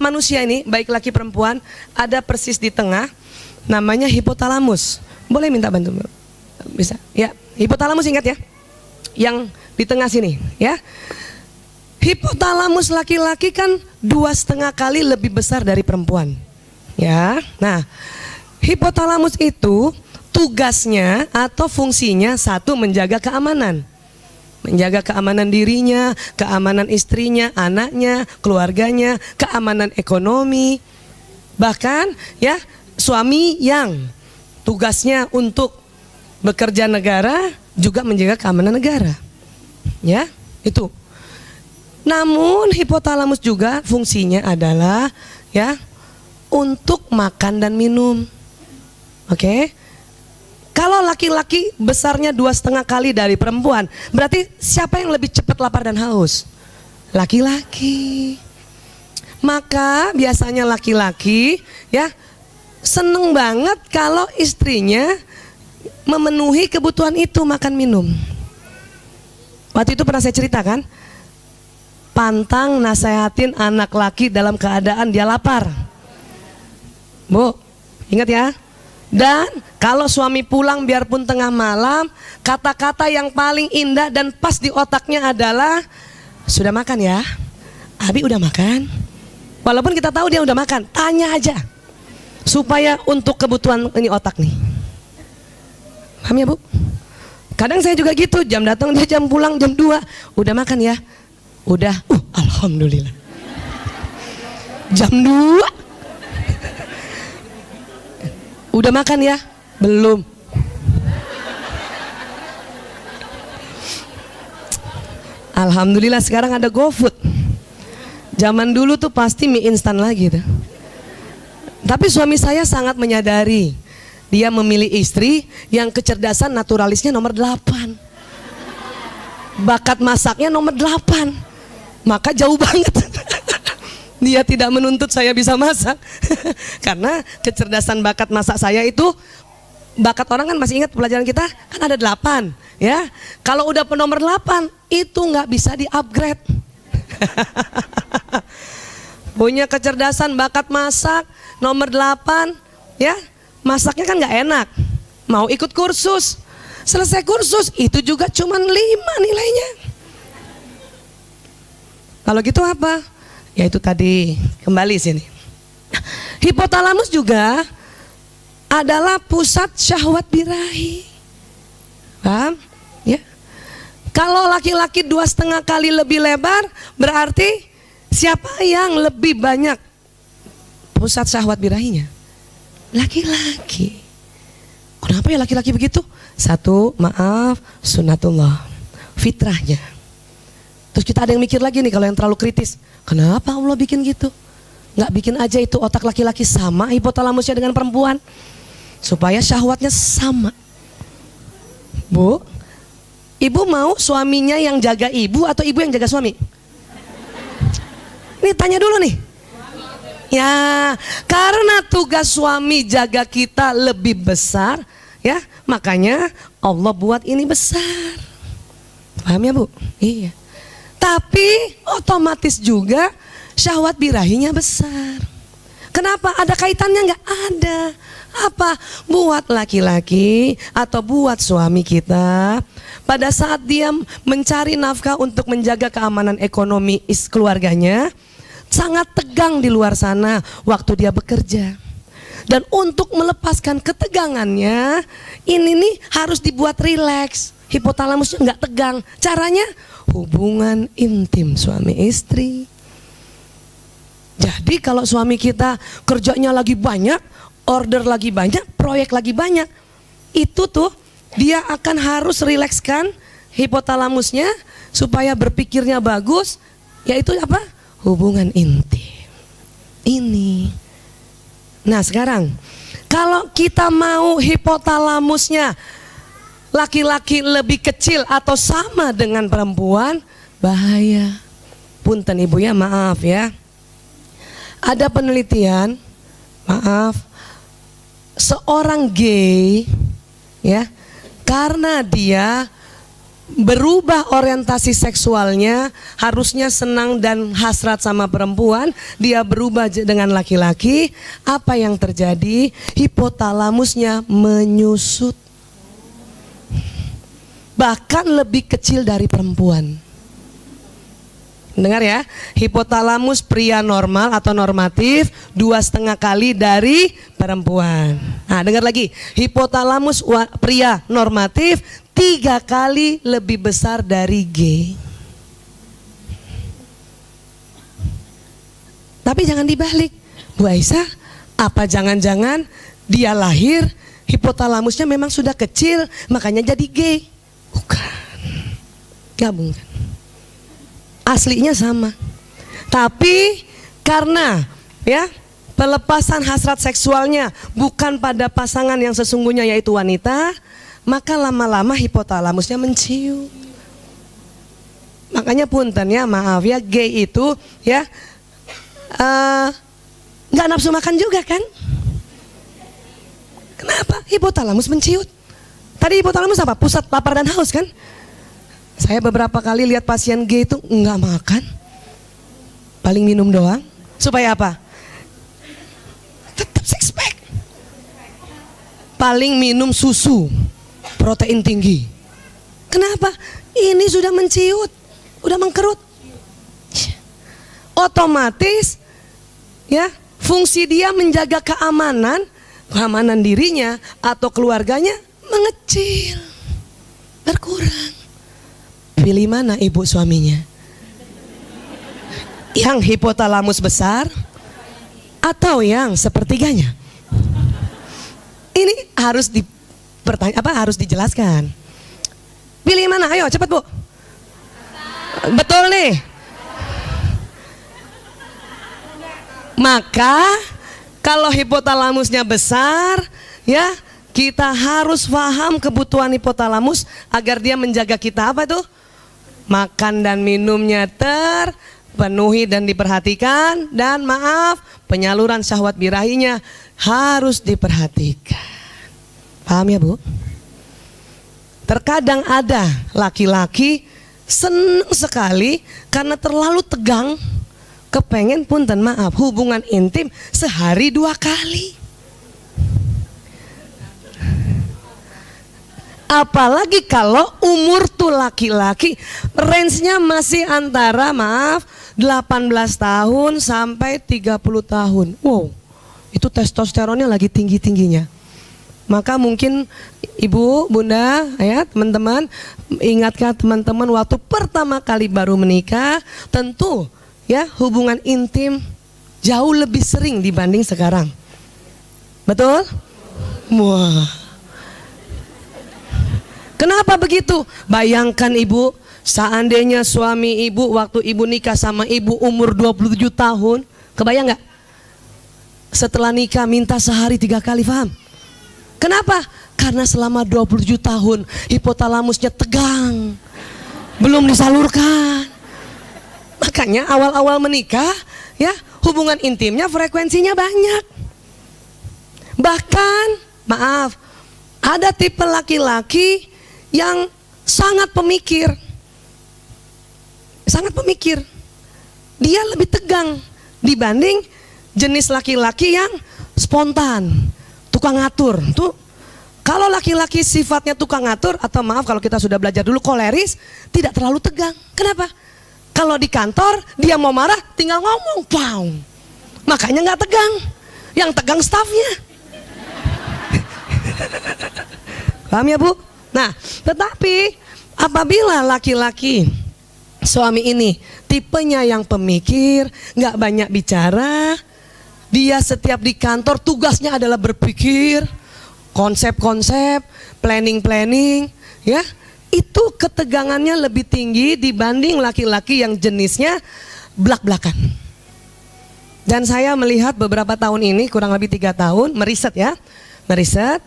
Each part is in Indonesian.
manusia ini, baik laki perempuan, ada persis di tengah, namanya hipotalamus. Boleh minta bantu? Bisa? Ya, hipotalamus ingat ya, yang di tengah sini, ya. Hipotalamus laki-laki kan 2,5 kali lebih besar dari perempuan, ya. Nah, hipotalamus itu tugasnya atau fungsinya satu, menjaga keamanan. Menjaga keamanan dirinya, keamanan istrinya, anaknya, keluarganya, keamanan ekonomi. Bahkan ya, suami yang tugasnya untuk bekerja negara juga menjaga keamanan negara. Ya, itu. Namun hipotalamus juga fungsinya adalah ya untuk makan dan minum. Oke. Kalau laki-laki besarnya 2,5 kali dari perempuan, berarti siapa yang lebih cepat lapar dan haus? Laki-laki. Maka biasanya laki-laki ya seneng banget kalau istrinya memenuhi kebutuhan itu, makan minum. Waktu itu pernah saya ceritakan, pantang nasehatin anak laki dalam keadaan dia lapar. Bu, ingat ya. Dan kalau suami pulang biarpun tengah malam, kata-kata yang paling indah dan pas di otaknya adalah, sudah makan ya? Abi udah makan? Walaupun kita tahu dia udah makan, tanya aja. Supaya untuk kebutuhan ini otak nih. Paham ya Bu? Kadang saya juga gitu, jam datang dia jam pulang jam 2. Udah makan ya? Udah, alhamdulillah. Jam 2 udah makan ya? Belum. Alhamdulillah sekarang ada GoFood. Zaman dulu tuh pasti mie instan lagi tuh. Tapi suami saya sangat menyadari, dia memilih istri yang kecerdasan naturalisnya nomor 8. Bakat masaknya nomor 8. Maka jauh banget. Dia tidak menuntut saya bisa masak. Karena kecerdasan bakat masak saya itu, bakat orang kan masih ingat pelajaran kita kan ada 8 ya. Kalau udah penomor 8 itu nggak bisa di-upgrade. Punya kecerdasan bakat masak nomor 8 ya, masaknya kan nggak enak. Mau ikut kursus, selesai kursus itu juga cuman 5 nilainya. Kalau gitu apa? Ya itu tadi, kembali sini. Hipotalamus juga adalah pusat syahwat birahi. Paham? Ya. Kalau laki-laki 2,5 kali lebih lebar, berarti siapa yang lebih banyak pusat syahwat birahinya? Laki-laki. Kenapa ya laki-laki begitu? Satu, maaf, sunnatullah, fitrahnya. Terus kita ada yang mikir lagi nih kalau yang terlalu kritis, kenapa Allah bikin gitu? Nggak bikin aja itu otak laki-laki sama hipotalamusnya dengan perempuan, supaya syahwatnya sama. Bu, ibu mau suaminya yang jaga ibu atau ibu yang jaga suami? Ini tanya dulu nih. Ya, karena tugas suami jaga kita lebih besar, ya makanya Allah buat ini besar. Paham ya Bu? Iya. Tapi otomatis juga syahwat birahinya besar. Kenapa? Ada kaitannya? Nggak ada. Apa? Buat laki-laki atau buat suami kita, pada saat dia mencari nafkah untuk menjaga keamanan ekonomi keluarganya, sangat tegang di luar sana waktu dia bekerja. Dan untuk melepaskan ketegangannya, ini nih harus dibuat rileks. Hipotalamusnya nggak tegang. Caranya hubungan intim suami istri. Jadi kalau suami kita kerjanya lagi banyak, order lagi banyak, proyek lagi banyak, itu tuh dia akan harus rilekskan hipotalamusnya supaya berpikirnya bagus, yaitu apa? Hubungan intim. Ini. Nah sekarang kalau kita mau hipotalamusnya laki-laki lebih kecil atau sama dengan perempuan, bahaya. Punten ibu ya, maaf ya. Ada penelitian, maaf, seorang gay ya, karena dia berubah orientasi seksualnya, harusnya senang dan hasrat sama perempuan, dia berubah dengan laki-laki. Apa yang terjadi? Hipotalamusnya menyusut, bahkan lebih kecil dari perempuan. Dengar ya, hipotalamus pria normal atau normatif 2,5 kali dari perempuan. Nah, dengar lagi, hipotalamus pria normatif 3 kali lebih besar dari G. Tapi jangan dibalik, Bu Aisyah, apa jangan-jangan dia lahir hipotalamusnya memang sudah kecil makanya jadi G? Bukan, gabungkan. Aslinya sama, tapi karena ya pelepasan hasrat seksualnya bukan pada pasangan yang sesungguhnya yaitu wanita, maka lama-lama hipotalamusnya menciut. Makanya punten ya, maaf ya, gay itu ya nggak nafsu makan juga kan? Kenapa? Hipotalamus menciut. Tadi hipotalamus apa? Pusat lapar dan haus kan? Saya beberapa kali lihat pasien gay itu nggak makan, paling minum doang. Supaya apa? Tetap six pack. Paling minum susu, protein tinggi. Kenapa? Ini sudah menciut, udah mengkerut. Otomatis, ya, fungsi dia menjaga keamanan dirinya atau keluarganya mengecil, berkurang. Pilih mana ibu suaminya? Yang hipotalamus besar atau yang sepertiganya? Ini harus harus dijelaskan. Pilih mana? Ayo cepat Bu. Betul nih. Maka kalau hipotalamusnya besar, ya kita harus paham kebutuhan hipotalamus agar dia menjaga kita apa tuh? Makan dan minumnya terpenuhi dan diperhatikan, dan maaf, penyaluran syahwat birahinya harus diperhatikan. Paham ya Bu? Terkadang ada laki-laki senang sekali karena terlalu tegang, kepengen punten maaf hubungan intim sehari 2 kali. Apalagi kalau umur tuh laki-laki range-nya masih antara 18 tahun sampai 30 tahun. Wow, itu testosteronnya lagi tinggi-tingginya. Maka mungkin ibu, bunda, ya teman-teman, ingatkan teman-teman waktu pertama kali baru menikah, tentu ya hubungan intim jauh lebih sering dibanding sekarang. Betul? Wah. Kenapa begitu? Bayangkan ibu, seandainya suami ibu waktu ibu nikah sama ibu umur 27 tahun, kebayang nggak? Setelah nikah minta sehari 3 kali, paham? Kenapa? Karena selama 27 tahun hipotalamusnya tegang, belum disalurkan. Makanya awal-awal menikah, ya hubungan intimnya frekuensinya banyak. Bahkan, maaf, ada tipe laki-laki yang sangat pemikir. Sangat pemikir. Dia lebih tegang dibanding jenis laki-laki yang spontan, tukang ngatur. Tuh, kalau laki-laki sifatnya tukang ngatur, atau maaf kalau kita sudah belajar dulu koleris, tidak terlalu tegang. Kenapa? Kalau di kantor dia mau marah tinggal ngomong, pow. Makanya nggak tegang. Yang tegang stafnya. Paham ya Bu? Nah, tetapi apabila laki-laki suami ini tipenya yang pemikir, nggak banyak bicara, dia setiap di kantor tugasnya adalah berpikir, konsep-konsep, planning-planning, ya, itu ketegangannya lebih tinggi dibanding laki-laki yang jenisnya blak-blakan. Dan saya melihat beberapa tahun ini, kurang lebih 3 tahun, meriset ya, meriset.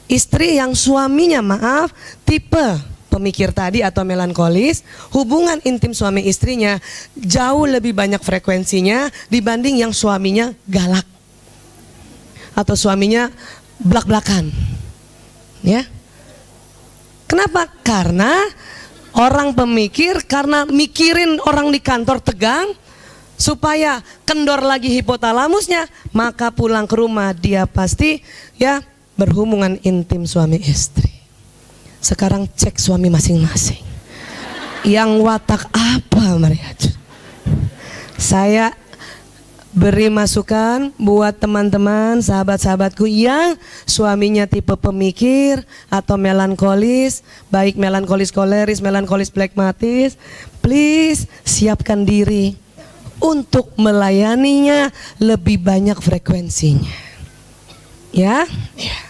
Istri yang suaminya maaf tipe pemikir tadi atau melankolis, hubungan intim suami istrinya jauh lebih banyak frekuensinya dibanding yang suaminya galak atau suaminya blak-blakan. Ya. Kenapa? Karena orang pemikir, karena mikirin orang di kantor tegang, supaya kendor lagi hipotalamusnya, maka pulang ke rumah dia pasti ya berhubungan intim suami istri. Sekarang cek suami masing-masing. Yang watak apa mereka? Saya beri masukan buat teman-teman, sahabat-sahabatku yang suaminya tipe pemikir atau melankolis, baik melankolis koleris, melankolis plekmatis, please siapkan diri untuk melayaninya lebih banyak frekuensinya. Ya? Ya.